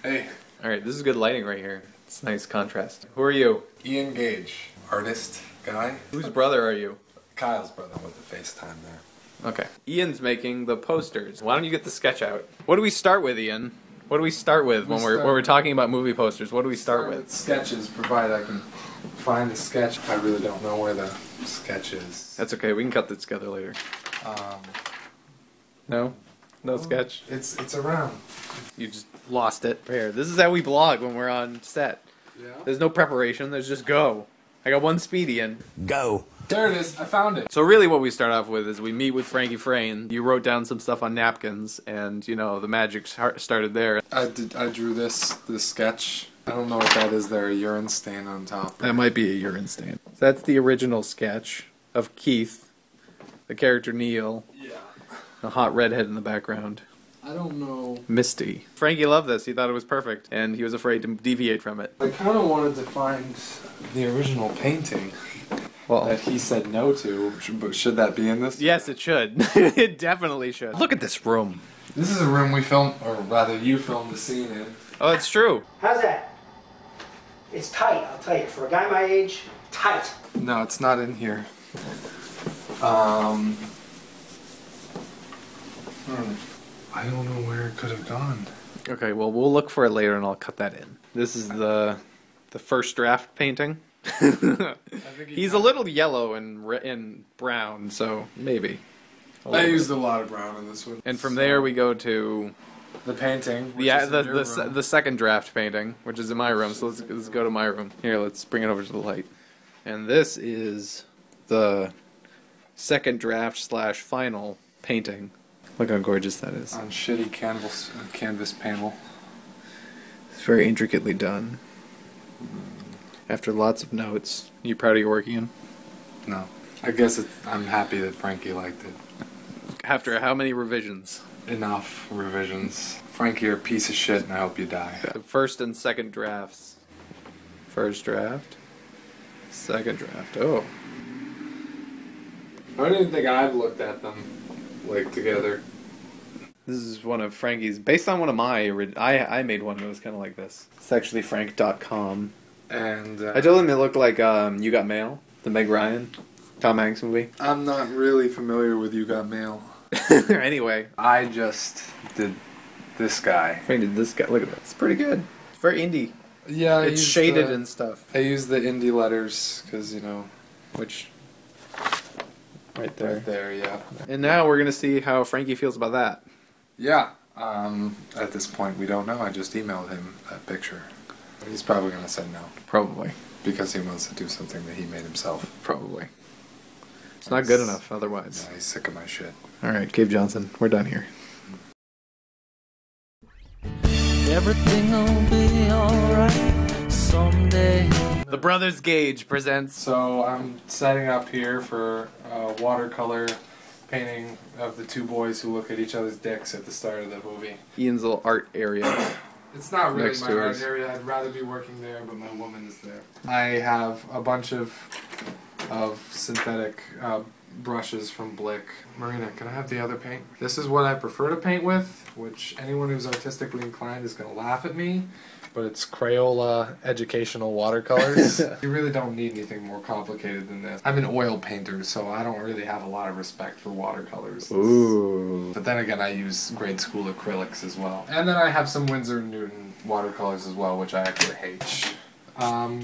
Hey. Alright, this is good lighting right here. It's nice contrast. Who are you? Ian Gage, artist guy. Whose brother are you? Kyle's brother with the FaceTime there. Okay. Ian's making the posters. Why don't you get the sketch out? What do we start with, Ian? What do we start with when we're talking about movie posters? What do we start with? Sketches, provided I can find the sketch. I really don't know where the sketch is. That's okay, we can cut this together later. No? No sketch? It's around. You just lost it. Here, this is how we blog when we're on set. Yeah? There's no preparation, there's just go. I got one speed, Ian. Go. There it is, I found it. So really what we start off with is we meet with Frankie Frayne. You wrote down some stuff on napkins, and, you know, the magic started there. I drew this sketch. I don't know what that is there, a urine stain on top. That might be a urine stain. So that's the original sketch of Keith, the character Neil, Yeah. a hot redhead in the background. I don't know. Misty. Frankie loved this. He thought it was perfect, and he was afraid to deviate from it. I kind of wanted to find the original painting Well, that he said no to. But should that be in this? yes, it should. It definitely should. Look at this room. This is a room we filmed, or rather you filmed the scene in. Oh, it's true. How's that? It's tight, I'll tell you. For a guy my age, tight. No, it's not in here. I don't know where it could have gone. Okay, well, we'll look for it later, and I'll cut that in. This is the first draft painting. He's a little yellow and brown, so maybe. I used a lot of brown in this one. And from there we go to The painting. which yeah, is in your room. the second draft painting, which is in my room. So let's go to my room. Here, let's bring it over to the light. And this is the second draft / final painting. Look how gorgeous that is. On shitty canvas panel. It's very intricately done. After lots of notes. You proud of your work, Ian? No. I guess I'm happy that Frankie liked it. After how many revisions? Enough revisions. Frankie, you're a piece of shit and I hope you die. The first and second drafts. First draft. Second draft. Oh. I don't even think I've looked at them, like, together. This is one of Frankie's, based on one of my, I made one that was kind of like this. It's actually frank.com. And I told him it looked like You Got Mail, the Meg Ryan, Tom Hanks movie. I'm not really familiar with You Got Mail. Anyway. I just did this guy. Frank did this guy. Look at that. It's pretty good. It's very indie. Yeah, It's shaded and stuff. I use the indie letters because, you know, Which, right there. right there, yeah. And now we're going to see how Frankie feels about that. Yeah. At this point, we don't know. I just emailed him that picture. He's probably going to say no. Probably. Because he wants to do something that he made himself. Probably. It's not good enough otherwise. Yeah, he's sick of my shit. Alright, Cave Johnson, we're done here. Everything'll be alright someday. The Brothers Gage presents... So I'm setting up here for a watercolor painting of the two boys who look at each other's dicks at the start of the movie. Ian's little art area. It's not really Next my to art us. area. I'd rather be working there, but my woman is there. I have a bunch of synthetic brushes from Blick. Marina, can I have the other paint? This is what I prefer to paint with, which anyone who's artistically inclined is going to laugh at me, but it's Crayola educational watercolors. You really don't need anything more complicated than this. I'm an oil painter, so I don't really have a lot of respect for watercolors. Ooh. But then again, I use grade school acrylics as well. And then I have some Winsor & Newton watercolors as well, which I actually hate.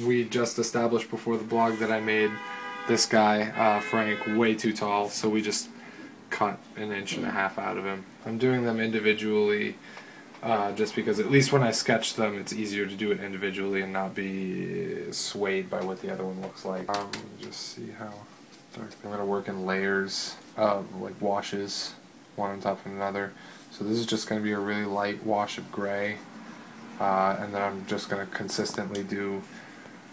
We just established before the blog that I made this guy, Frank, way too tall, so we just cut 1.5 inches out of him. I'm doing them individually just because at least when I sketch them, it's easier to do it individually and not be swayed by what the other one looks like. Just see how dark. I'm going to work in layers, like washes, one on top of another. So this is just going to be a really light wash of gray, and then I'm just going to consistently do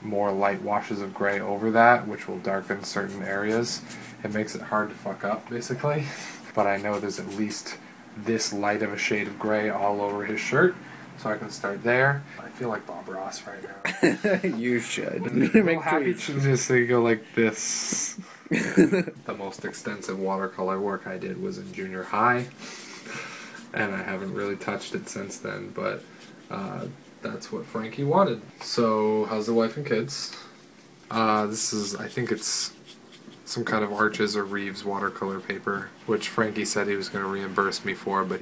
more light washes of gray over that, which will darken certain areas. It makes it hard to fuck up, basically. But I know there's at least this light of a shade of gray all over his shirt, so I can start there. I feel like Bob Ross right now. You should. I'm happy to just go like this. The most extensive watercolor work I did was in junior high, and I haven't really touched it since then, but That's what Frankie wanted. So, how's the wife and kids? This is, I think it's some kind of Arches or Reeves watercolor paper, which Frankie said he was going to reimburse me for, but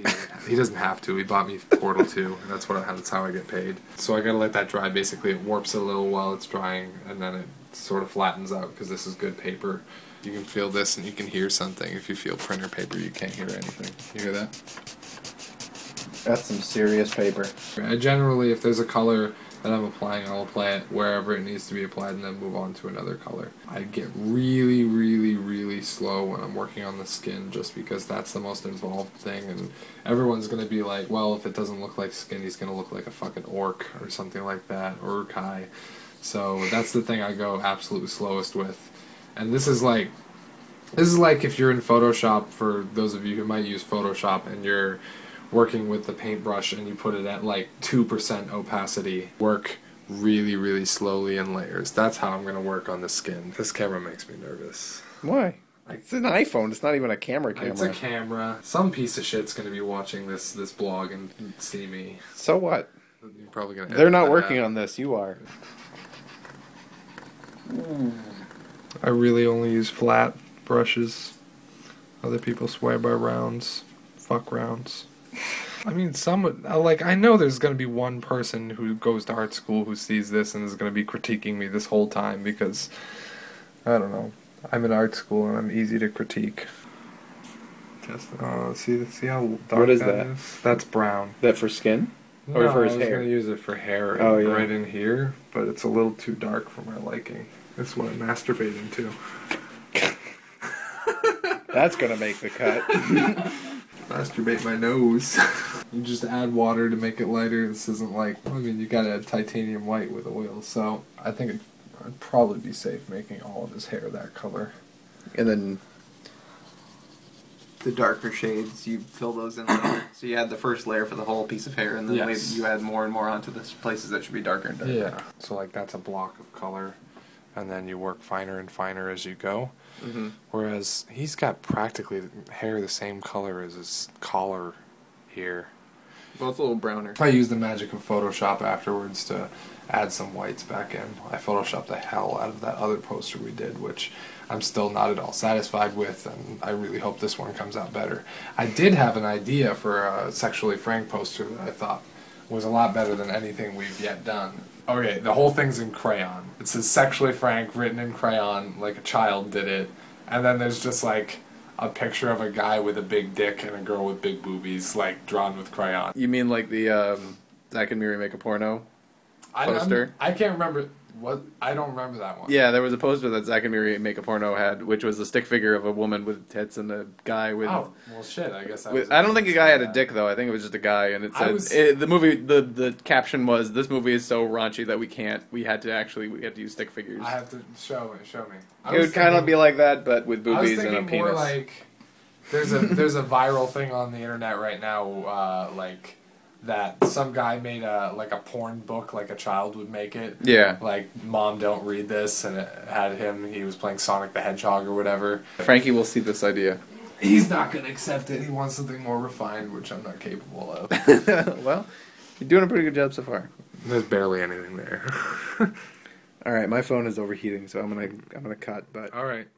he doesn't have to. He bought me Portal 2, and that's how I get paid. So I got to let that dry. Basically, it warps a little while it's drying, and then it sort of flattens out because this is good paper. You can feel this, and you can hear something. If you feel printer paper, you can't hear anything. You hear that? That's some serious paper. I generally, if there's a color that I'm applying, I'll apply it wherever it needs to be applied and then move on to another color. I get really, really, really slow when I'm working on the skin just because that's the most involved thing, and everyone's going to be like, well, if it doesn't look like skin, he's going to look like a fucking orc or something like that, or Kai. So that's the thing I go absolute slowest with. And this is like if you're in Photoshop, for those of you who might use Photoshop, and you're working with the paintbrush and you put it at like 2% opacity. Work really, really slowly in layers. That's how I'm going to work on the skin. This camera makes me nervous. Why? It's an iPhone. It's not even a camera. It's a camera. Some piece of shit's going to be watching this blog and see me. So what? You're probably going to. They're not working on this. You are. I really only use flat brushes. Other people swear by rounds. Fuck rounds. I mean, I know there's going to be one person who goes to art school who sees this and is going to be critiquing me this whole time because, I don't know, I'm in art school and I'm easy to critique. See how dark what is that is? That's brown. That for skin? No, or for his I was hair? going to use it for hair right in here, but it's a little too dark for my liking. That's what I masturbate into. That's going to make the cut. Masturbate my nose. You just add water to make it lighter. This isn't like, I mean, you gotta add titanium white with oil, so I think I'd probably be safe making all of his hair that color. And then the darker shades, you fill those in later. So you add the first layer for the whole piece of hair, and then you add more and more onto the places that should be darker and darker. Yeah. So like that's a block of color, and then you work finer and finer as you go. Mm-hmm. Whereas he's got practically hair the same color as his collar here. Well, it's a little browner. I used the magic of Photoshop afterwards to add some whites back in. I photoshopped the hell out of that other poster we did, which I'm still not at all satisfied with, and I really hope this one comes out better. I did have an idea for a Sexually Frank poster that I thought was a lot better than anything we've yet done. Okay, the whole thing's in crayon. It says Sexually Frank written in crayon, like a child did it. And then there's just like a picture of a guy with a big dick and a girl with big boobies, like drawn with crayon. You mean like the Zach and Miri Make a Porno poster? I can't remember. I don't remember that one. Yeah, there was a poster that Zach and Miri Make a Porno had, which was a stick figure of a woman with tits and a guy with. Oh well, shit. I guess I don't think a guy had a dick though. I think it was just a guy, and it said the movie. The caption was, "This movie is so raunchy that we had to use stick figures." I have to show me. It would kind of be like that, but with boobies and a penis. More like there's a viral thing on the internet right now, like. That some guy made a porn book like a child would make it. Yeah. Like, Mom, don't read this, and it had he was playing Sonic the Hedgehog or whatever. Frankie will see this idea. He's not going to accept it. He wants something more refined, which I'm not capable of. Well, you're doing a pretty good job so far. There's barely anything there. All right, my phone is overheating, so I'm gonna cut. But all right.